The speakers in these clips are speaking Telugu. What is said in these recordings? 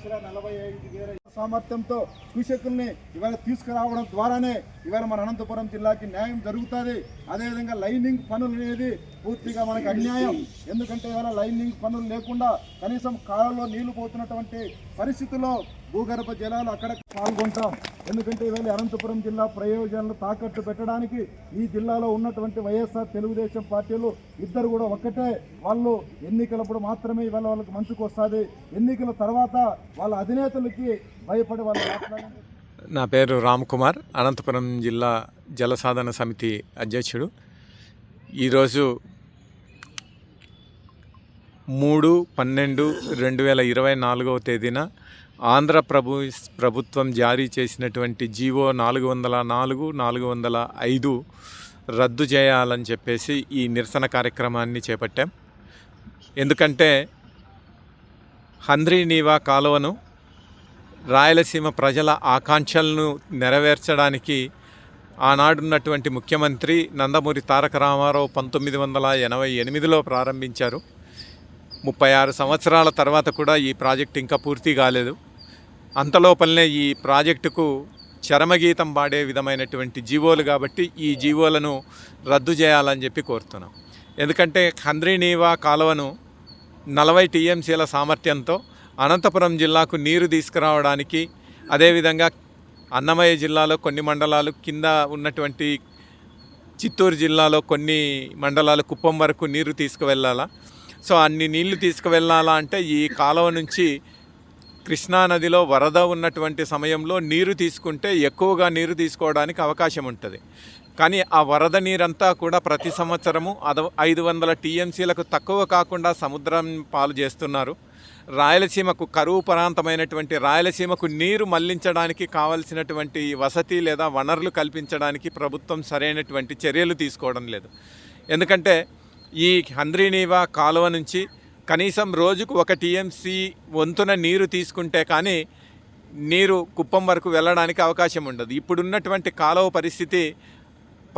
1,45,000 సామర్థ్యంతో కృషకుల్ని ఇవాళ తీసుకురావడం ద్వారానే ఇవాళ మన అనంతపురం జిల్లాకి న్యాయం జరుగుతుంది. అదేవిధంగా లైనింగ్ పనులు అనేది పూర్తిగా మనకు అన్యాయం. ఎందుకంటే ఇవాళ లైనింగ్ పనులు లేకుండా కనీసం కాలంలో నీళ్లు పోతున్నటువంటి పరిస్థితుల్లో భూగర్భ జలాలు అక్కడ పాల్గొంటాం. ఎందుకంటే ఇవాళ అనంతపురం జిల్లా ప్రయోజనాలు తాకట్టు పెట్టడానికి ఈ జిల్లాలో ఉన్నటువంటి వైఎస్ఆర్ తెలుగుదేశం పార్టీలు ఇద్దరు కూడా ఒక్కటే. వాళ్ళు ఎన్నికలప్పుడు మాత్రమే ఇవాళ వాళ్ళకి మంచుకు వస్తుంది. ఎన్నికల తర్వాత వాళ్ళ అధినేతలకి భయపడి వాళ్ళు మాట్లాడారు. నా పేరు రామ్ కుమార్, అనంతపురం జిల్లా జలసాధన సమితి అధ్యక్షుడు. ఈరోజు 3/12/2024 తేదీన ఆంధ్ర ప్రభుత్వం జారీ చేసినటువంటి జీవో 404, 405 రద్దు చేయాలని చెప్పేసి ఈ నిరసన కార్యక్రమాన్ని చేపట్టాం. ఎందుకంటే హంద్రీనీవా కాలువను రాయలసీమ ప్రజల ఆకాంక్షలను నెరవేర్చడానికి ఆనాడున్నటువంటి ముఖ్యమంత్రి నందమూరి తారక రామారావు 1988లో ప్రారంభించారు. 36 సంవత్సరాల తర్వాత కూడా ఈ ప్రాజెక్టు ఇంకా పూర్తి కాలేదు. అంతలోపలనే ఈ ప్రాజెక్టుకు చరమగీతం పాడే విధమైనటువంటి జీవోలు కాబట్టి ఈ జీవోలను రద్దు చేయాలని చెప్పి కోరుతున్నాం. ఎందుకంటే హంద్రీనీవా కాలువను 40 టీఎంసీల సామర్థ్యంతో అనంతపురం జిల్లాకు నీరు తీసుకురావడానికి, అదేవిధంగా అన్నమయ్య జిల్లాలో కొన్ని మండలాలు, కింద ఉన్నటువంటి చిత్తూరు జిల్లాలో కొన్ని మండలాలు, కుప్పం వరకు నీరు తీసుకువెళ్ళాలా. సో అన్ని నీళ్లు తీసుకువెళ్ళాలా అంటే ఈ కాలువ నుంచి కృష్ణానదిలో వరద ఉన్నటువంటి సమయంలో నీరు తీసుకుంటే ఎక్కువగా నీరు తీసుకోవడానికి అవకాశం ఉంటుంది. కానీ ఆ వరద నీరంతా కూడా ప్రతి సంవత్సరము 500 టీఎంసీలకు తక్కువ కాకుండా సముద్రం పాలు చేస్తున్నారు. రాయలసీమకు, కరువు ప్రాంతమైనటువంటి రాయలసీమకు నీరు మళ్లించడానికి కావలసినటువంటి వసతి లేదా వనరులు కల్పించడానికి ప్రభుత్వం సరైనటువంటి చర్యలు తీసుకోవడం లేదు. ఎందుకంటే ఈ హంద్రీనీవా కాలువ నుంచి కనీసం రోజుకు 1 టీఎంసీ వంతున నీరు తీసుకుంటే కానీ నీరు కుప్పం వరకు వెళ్ళడానికి అవకాశం ఉండదు. ఇప్పుడున్నటువంటి కాలువ పరిస్థితి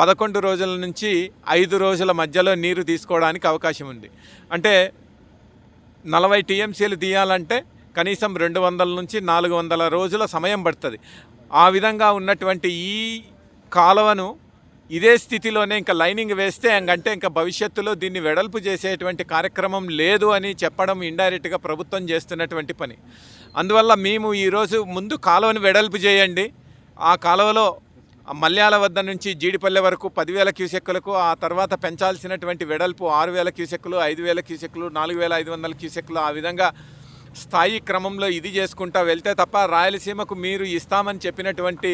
11 రోజుల నుంచి 5 రోజుల మధ్యలో నీరు తీసుకోవడానికి అవకాశం ఉంది. అంటే 40 టీఎంసీలు తీయాలంటే కనీసం 200 నుంచి 400 రోజుల సమయం పడుతుంది. ఆ విధంగా ఉన్నటువంటి ఈ కాలువను ఇదే స్థితిలోనే ఇంకా లైనింగ్ వేస్తే ఇంకా భవిష్యత్తులో దీన్ని వెడల్పు చేసేటువంటి కార్యక్రమం లేదు అని చెప్పడం ఇండైరెక్ట్గా ప్రభుత్వం చేస్తున్నటువంటి పని. అందువల్ల మేము ఈరోజు ముందు కాలువను వెడల్పు చేయండి, ఆ కాలువలో మల్యాల వద్ద నుంచి జీడిపల్లె వరకు 10,000 క్యూసెక్కులకు, ఆ తర్వాత పెంచాల్సినటువంటి వెడల్పు 6,000 క్యూసెక్కులు, 5,000 క్యూసెక్కులు, 4,500 క్యూసెక్కులు, ఆ విధంగా స్థాయి క్రమంలో ఇది చేసుకుంటా వెళ్తే తప్ప రాయలసీమకు మీరు ఇస్తామని చెప్పినటువంటి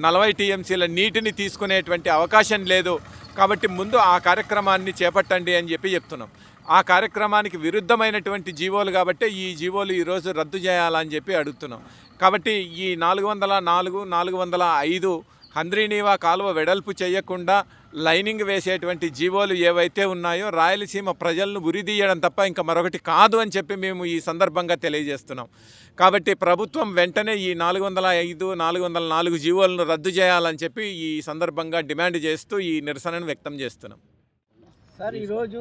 40 టీఎంసీల నీటిని తీసుకునేటువంటి అవకాశం లేదు. కాబట్టి ముందు ఆ కార్యక్రమాన్ని చేపట్టండి అని చెప్తున్నాం. ఆ కార్యక్రమానికి విరుద్ధమైనటువంటి జీవోలు కాబట్టి ఈ జీవోలు ఈరోజు రద్దు చేయాలని చెప్పి అడుగుతున్నాం. కాబట్టి ఈ 404, 405 హంద్రీనీవా కాలువ వెడల్పు చేయకుండా లైనింగ్ వేసేటువంటి జీవోలు ఏవైతే ఉన్నాయో రాయలసీమ ప్రజలను ఉరిదీయడం తప్ప ఇంకా మరొకటి కాదు అని చెప్పి మేము ఈ సందర్భంగా తెలియజేస్తున్నాం. కాబట్టి ప్రభుత్వం వెంటనే ఈ 405, 404 జీవోలను రద్దు చేయాలని చెప్పి ఈ సందర్భంగా డిమాండ్ చేస్తూ ఈ నిరసనను వ్యక్తం చేస్తున్నాం. సార్, ఈరోజు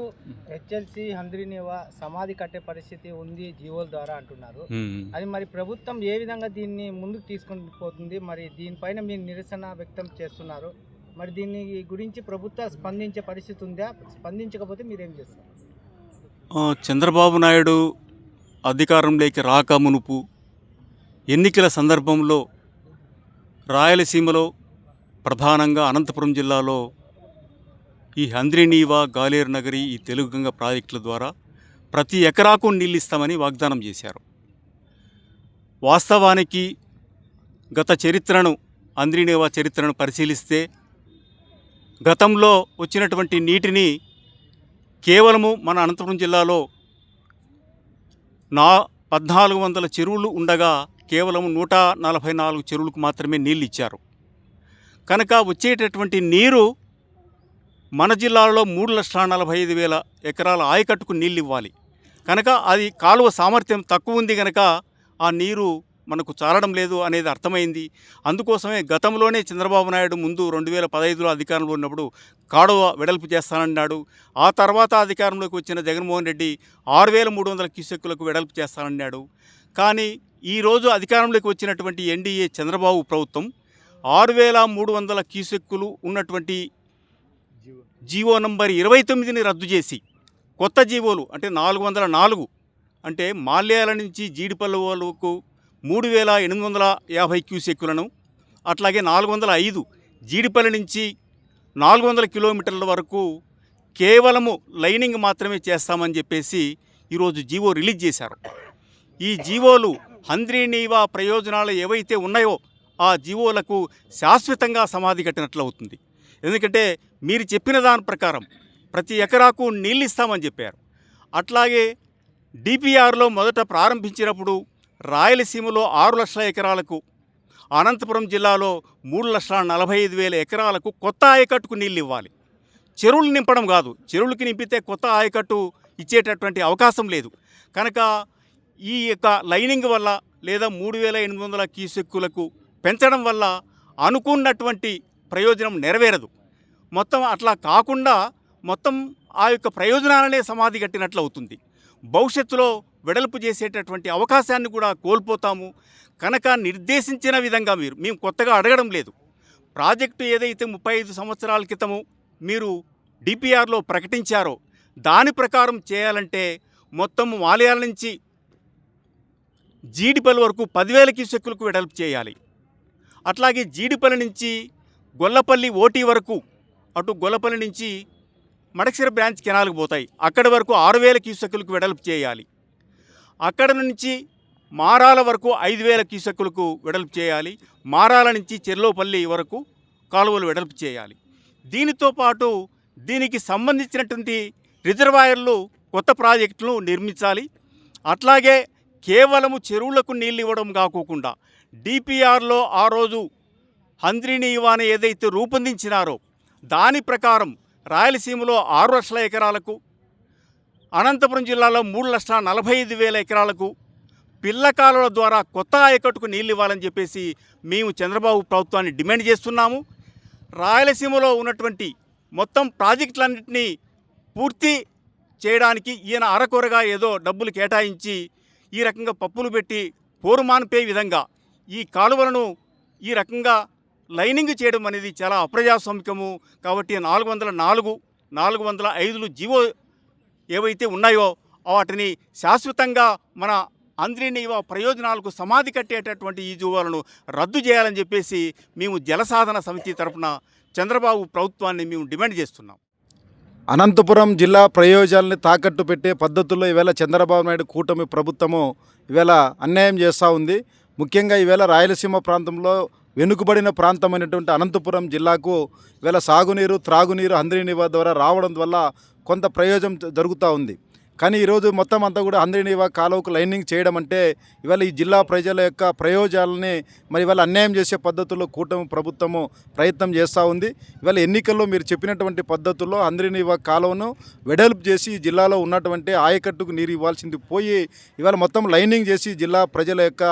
హెచ్ఎల్సి హంద్రీనీవా సమాధి కట్టే పరిస్థితి ఉంది జీవోల ద్వారా అంటున్నారు. అది మరి ప్రభుత్వం ఏ విధంగా దీన్ని ముందుకు తీసుకొని పోతుంది? మరి దీనిపైన మీరు నిరసన వ్యక్తం చేస్తున్నారు. మరి దీని గురించి ప్రభుత్వం స్పందించే పరిస్థితి ఉందా? స్పందించకపోతే మీరేం చేస్తారు? చంద్రబాబు నాయుడు అధికారంలోకి రాక మునుపు ఎన్నికల సందర్భంలో రాయలసీమలో ప్రధానంగా అనంతపురం జిల్లాలో ఈ హంద్రీనీవా, గాలేరు నగరి, ఈ తెలుగు గంగ ప్రాజెక్టుల ద్వారా ప్రతి ఎకరాకు నీళ్ళు ఇస్తామని వాగ్దానం చేశారు. వాస్తవానికి గత చరిత్రను, హంద్రీనీవా చరిత్రను పరిశీలిస్తే గతంలో వచ్చినటువంటి నీటిని కేవలము మన అనంతపురం జిల్లాలో 1400 చెరువులు ఉండగా కేవలం 144 చెరువులకు మాత్రమే నీళ్ళు ఇచ్చారు. కనుక వచ్చేటటువంటి నీరు మన జిల్లాలో 3,45,000 ఎకరాల ఆయకట్టుకు నీళ్ళు ఇవ్వాలి. కనుక అది కాలువ సామర్థ్యం తక్కువ ఉంది కనుక ఆ నీరు మనకు చాలడం లేదు అనేది అర్థమైంది. అందుకోసమే గతంలోనే చంద్రబాబు నాయుడు ముందు 2015లో అధికారంలో ఉన్నప్పుడు కాలువ వెడల్పు చేస్తానన్నాడు. ఆ తర్వాత అధికారంలోకి వచ్చిన జగన్మోహన్ రెడ్డి 6,300 క్యూసెక్కులకు వెడల్పు చేస్తానన్నాడు. కానీ ఈరోజు అధికారంలోకి వచ్చినటువంటి ఎన్డీఏ చంద్రబాబు ప్రభుత్వం 6,300 క్యూసెక్కులు ఉన్నటువంటి జీవో నంబర్ 29ని రద్దు చేసి కొత్త జీవోలు అంటే 404 అంటే మాల్యాల నుంచి జీడిపల్లి వరకు 3,850 క్యూసెక్కులను, అట్లాగే 405 జీడిపల్లి నుంచి 400 కిలోమీటర్ల వరకు కేవలము లైనింగ్ మాత్రమే చేస్తామని చెప్పేసి ఈరోజు జీవో రిలీజ్ చేశారు. ఈ జీవోలు హంద్రీనీవా ప్రయోజనాలు ఏవైతే ఉన్నాయో ఆ జీవోలకు శాశ్వతంగా సమాధి కట్టినట్లు అవుతుంది. ఎందుకంటే మీరు చెప్పిన దాని ప్రకారం ప్రతి ఎకరాకు నీళ్ళు ఇస్తామని చెప్పారు. అట్లాగే డిపిఆర్లో మొదట ప్రారంభించినప్పుడు రాయలసీమలో 6 లక్షల ఎకరాలకు, అనంతపురం జిల్లాలో 3,45,000 ఎకరాలకు కొత్త ఆయకట్టుకు నీళ్ళు ఇవ్వాలి. చెరువులు నింపడం కాదు, చెరువులకి నింపితే కొత్త ఆయకట్టు ఇచ్చేటటువంటి అవకాశం లేదు. కనుక ఈ యొక్క లైనింగ్ వల్ల లేదా 3,800 క్యూసెక్కులకు పెంచడం వల్ల అనుకున్నటువంటి ప్రయోజనం నెరవేరదు. మొత్తం అట్లా కాకుండా మొత్తం ఆ యొక్క ప్రయోజనాలనే సమాధి కట్టినట్లు అవుతుంది. భవిష్యత్తులో వెడల్పు చేసేటటువంటి అవకాశాన్ని కూడా కోల్పోతాము. కనుక నిర్దేశించిన విధంగా మేము కొత్తగా అడగడం లేదు. ప్రాజెక్టు ఏదైతే 35 సంవత్సరాల క్రితము మీరు డిపిఆర్లో ప్రకటించారో దాని ప్రకారం చేయాలంటే మొత్తం మాల్యాల నుంచి జీడిపల్లి వరకు 10,000 క్యూసెక్కులకు వెడల్పు చేయాలి. అట్లాగే జీడిపల్లి నుంచి గొల్లపల్లి ఓటీ వరకు, అటు గొల్లపల్లి నుంచి మడక్సిర బ్రాంచ్ కెనాల్కి పోతాయి, అక్కడి వరకు 6,000 క్యూసెక్కులకు వెడల్పు చేయాలి. అక్కడ నుంచి మారాల వరకు 5,000 క్యూసెక్కులకు వెడల్పు చేయాలి. మారాల నుంచి చెర్లోపల్లి వరకు కాలువలు వెడల్పు చేయాలి. దీనితో పాటు దీనికి సంబంధించినటువంటి రిజర్వాయర్లు కొత్త ప్రాజెక్టులు నిర్మించాలి. అట్లాగే కేవలము చెరువులకు నీళ్ళు ఇవ్వడం కాకోకుండా డిపిఆర్లో ఆ రోజు హంద్రీనీవాని ఏదైతే రూపొందించినారో దాని ప్రకారం రాయలసీమలో 6 లక్షల ఎకరాలకు, అనంతపురం జిల్లాలో 3,45,000 ఎకరాలకు పిల్లకాలువల ద్వారా కొత్త ఆయకట్టుకు నీళ్ళు ఇవ్వాలని చెప్పేసి మేము చంద్రబాబు ప్రభుత్వాన్ని డిమాండ్ చేస్తున్నాము. రాయలసీమలో ఉన్నటువంటి మొత్తం ప్రాజెక్టులన్నింటినీ పూర్తి చేయడానికి ఈయన అరకొరగా ఏదో డబ్బులు కేటాయించి ఈ రకంగా పప్పులు పెట్టి పోరుమాన్పే విధంగా ఈ కాలువలను ఈ రకంగా లైనింగ్ చేయడం అనేది చాలా అప్రజాస్వామికము. కాబట్టి 404, 405 జీవో ఏవైతే ఉన్నాయో వాటిని శాశ్వతంగా మన హంద్రీనీవా ప్రయోజనాలకు సమాధి కట్టేటటువంటి ఈ జీవోలను రద్దు చేయాలని చెప్పేసి మేము జలసాధన సమితి తరఫున చంద్రబాబు ప్రభుత్వాన్ని మేము డిమాండ్ చేస్తున్నాం. అనంతపురం జిల్లా ప్రయోజనాలని తాకట్టు పెట్టే పద్ధతుల్లో ఈవేళ చంద్రబాబు నాయుడు కూటమి ప్రభుత్వము ఈవేళ అన్యాయం చేస్తూ ఉంది. ముఖ్యంగా ఈవేళ రాయలసీమ ప్రాంతంలో వెనుకబడిన ప్రాంతమైనటువంటి అనంతపురం జిల్లాకు ఈవేళ సాగునీరు, త్రాగునీరు హంద్రీనీవా ద్వారా రావడం వల్ల కొంత ప్రయోజనం జరుగుతూ ఉంది. కానీ ఈరోజు మొత్తం అంతా కూడా హంద్రీనీవా కాలువకు లైనింగ్ చేయడం అంటే ఇవాళ ఈ జిల్లా ప్రజల యొక్క ప్రయోజనాలని మరి ఇవాళ అన్యాయం చేసే పద్ధతుల్లో కూటమి ప్రభుత్వము ప్రయత్నం చేస్తూ ఉంది. ఇవాళ ఎన్నికల్లో మీరు చెప్పినటువంటి పద్ధతుల్లో హంద్రీనీవా కాలువను వెడల్పు చేసి ఈ జిల్లాలో ఉన్నటువంటి ఆయకట్టుకు నీరు ఇవ్వాల్సింది పోయి ఇవాళ మొత్తం లైనింగ్ చేసి జిల్లా ప్రజల యొక్క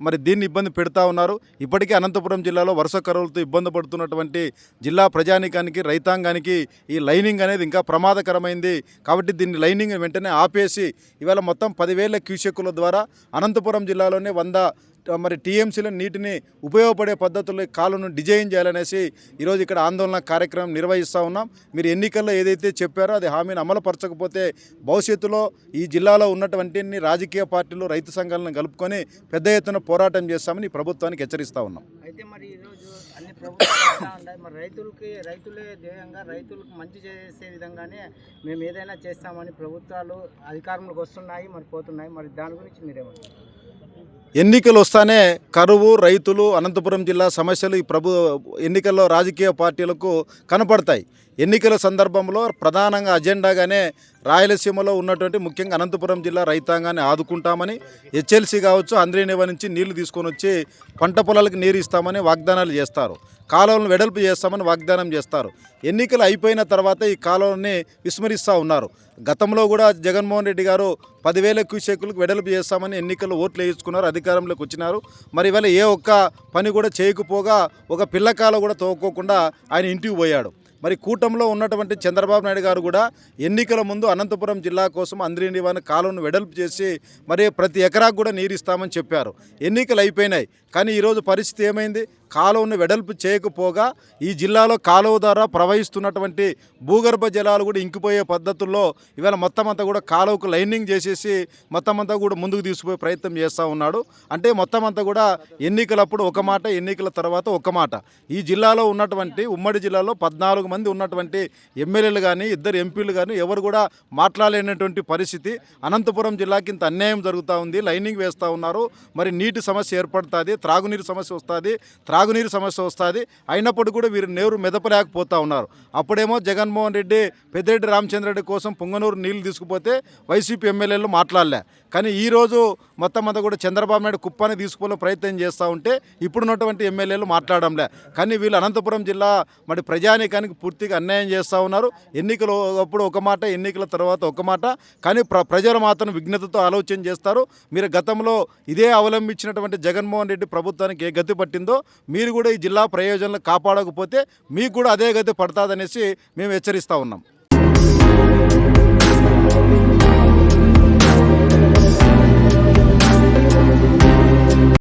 మరి దీన్ని ఇబ్బంది పెడతా ఉన్నారు. ఇప్పటికే అనంతపురం జిల్లాలో వరుస కరువులతో ఇబ్బంది పడుతున్నటువంటి జిల్లా ప్రజానికానికి, రైతాంగానికి ఈ లైనింగ్ అనేది ఇంకా ప్రమాదకరమైంది. కాబట్టి దీన్ని లైనింగ్ వెంటనే ఆపేసి ఇవాళ మొత్తం 10,000 క్యూసెక్కుల ద్వారా అనంతపురం జిల్లాలోనే 100 టీఎంసీల నీటిని ఉపయోగపడే పద్ధతుల్లో కాలువను డిజైన్ చేయాలనేసి ఈరోజు ఇక్కడ ఆందోళన కార్యక్రమం నిర్వహిస్తూ ఉన్నాం. మీరు ఎన్నికల్లో ఏదైతే చెప్పారో అది హామీని అమలుపరచకపోతే భవిష్యత్తులో ఈ జిల్లాలో ఉన్నటువంటి రాజకీయ పార్టీలు, రైతు సంఘాలను కలుపుకొని పెద్ద ఎత్తున పోరాటం చేస్తామని ఈ ప్రభుత్వానికి హెచ్చరిస్తూ ఉన్నాం. అయితే మరి ఈరోజు అన్ని ప్రభుత్వాలు ఉంటాయి, మరి రైతులే ధ్యేయంగా రైతులకు మంచి చేసే విధంగానే మేము ఏదైనా చేస్తామని ప్రభుత్వాలు అధికారంలోకి వస్తున్నాయి, మరి పోతున్నాయి. మరి దాని గురించి మీరేమంటారు? ఎన్నికలు వస్తానే కరువు, రైతులు, అనంతపురం జిల్లా సమస్యలు ఈ ఎన్నికల్లో రాజకీయ పార్టీలకు కనపడతాయి. ఎన్నికల సందర్భంలో ప్రధానంగా అజెండాగానే రాయలసీమలో ఉన్నటువంటి ముఖ్యంగా అనంతపురం జిల్లా రైతాంగాన్ని ఆదుకుంటామని, హెచ్ఎల్సీ కావచ్చు హంద్రీనీవా నుంచి నీళ్లు తీసుకొని వచ్చి పంట పొలాలకు నీరు ఇస్తామని వాగ్దానాలు చేస్తారు. కాలువలను వెడల్పు చేస్తామని వాగ్దానం చేస్తారు. ఎన్నికలు అయిపోయిన తర్వాత ఈ కాలువని విస్మరిస్తూ ఉన్నారు. గతంలో కూడా జగన్మోహన్ రెడ్డి గారు 10,000 క్యూసెక్కులకు వెడల్పు చేస్తామని ఎన్నికల్లో ఓట్లు వేయించుకున్నారు, అధికారంలోకి వచ్చినారు. మరి ఇవాళ ఏ ఒక్క పని కూడా చేయకపోగా ఒక పిల్లకాలు కూడా తోకోకుండా ఆయన ఇంటికి పోయాడు. మరి కూటమిలో ఉన్నటువంటి చంద్రబాబు నాయుడు గారు కూడా ఎన్నికల ముందు అనంతపురం జిల్లా కోసం అంద్రినివాని కాలువను వెడల్పు చేసి మరి ప్రతి ఎకరాకు కూడా నీరు ఇస్తామని చెప్పారు. ఎన్నికలు అయిపోయినాయి, కానీ ఈరోజు పరిస్థితి ఏమైంది? కాలువను వెడల్పు చేయకపోగా ఈ జిల్లాలో కాలువ ద్వారా ప్రవహిస్తున్నటువంటి భూగర్భ జలాలు కూడా ఇంకిపోయే పద్ధతుల్లో ఇవాళ మొత్తం అంతా కూడా కాలువకు లైనింగ్ చేసేసి మొత్తం అంతా కూడా ముందుకు తీసుకుపోయే ప్రయత్నం చేస్తూ ఉన్నాడు. అంటే మొత్తం అంతా కూడా ఎన్నికలప్పుడు ఒక మాట, ఎన్నికల తర్వాత ఒక మాట. ఈ జిల్లాలో ఉన్నటువంటి ఉమ్మడి జిల్లాలో 14 మంది ఉన్నటువంటి ఎమ్మెల్యేలు కానీ 2 ఎంపీలు కానీ ఎవరు కూడా మాట్లాడలేనటువంటి పరిస్థితి. అనంతపురం జిల్లాకి ఇంత అన్యాయం జరుగుతూ ఉంది. లైనింగ్ వేస్తూ ఉన్నారు, మరి నీటి సమస్య ఏర్పడుతుంది, త్రాగునీరు సమస్య వస్తుంది, త్రాగునీరు సమస్య వస్తుంది. అయినప్పుడు కూడా వీరు నేరు మెదపలేకపోతూ ఉన్నారు. అప్పుడేమో జగన్మోహన్ రెడ్డి పెద్దిరెడ్డి రామచంద్రరెడ్డి కోసం పుంగనూరు నీళ్లు తీసుకుపోతే వైసీపీ ఎమ్మెల్యేలు మాట్లాడలే. కానీ ఈరోజు మొత్తం అంతా కూడా చంద్రబాబు నాయుడు కుప్పాన్ని తీసుకునే ప్రయత్నం చేస్తూ ఉంటే ఇప్పుడున్నటువంటి ఎమ్మెల్యేలు మాట్లాడంలే. కానీ వీళ్ళు అనంతపురం జిల్లా మరి ప్రజానీకానికి పూర్తిగా అన్యాయం చేస్తూ ఉన్నారు. ఎన్నికలు అప్పుడు ఒక మాట, ఎన్నికల తర్వాత ఒక మాట. కానీ ప్రజలు మాత్రం విఘ్నతతో ఆలోచన చేస్తారు. మీరు గతంలో ఇదే అవలంబించినటువంటి జగన్మోహన్ రెడ్డి ప్రభుత్వానికి ఏ గతి పట్టిందో మీరు కూడా ఈ జిల్లా ప్రయోజనాలు కాపాడకపోతే మీకు కూడా అదే గతి పడుతుందనేసి మేము హెచ్చరిస్తూ ఉన్నాం.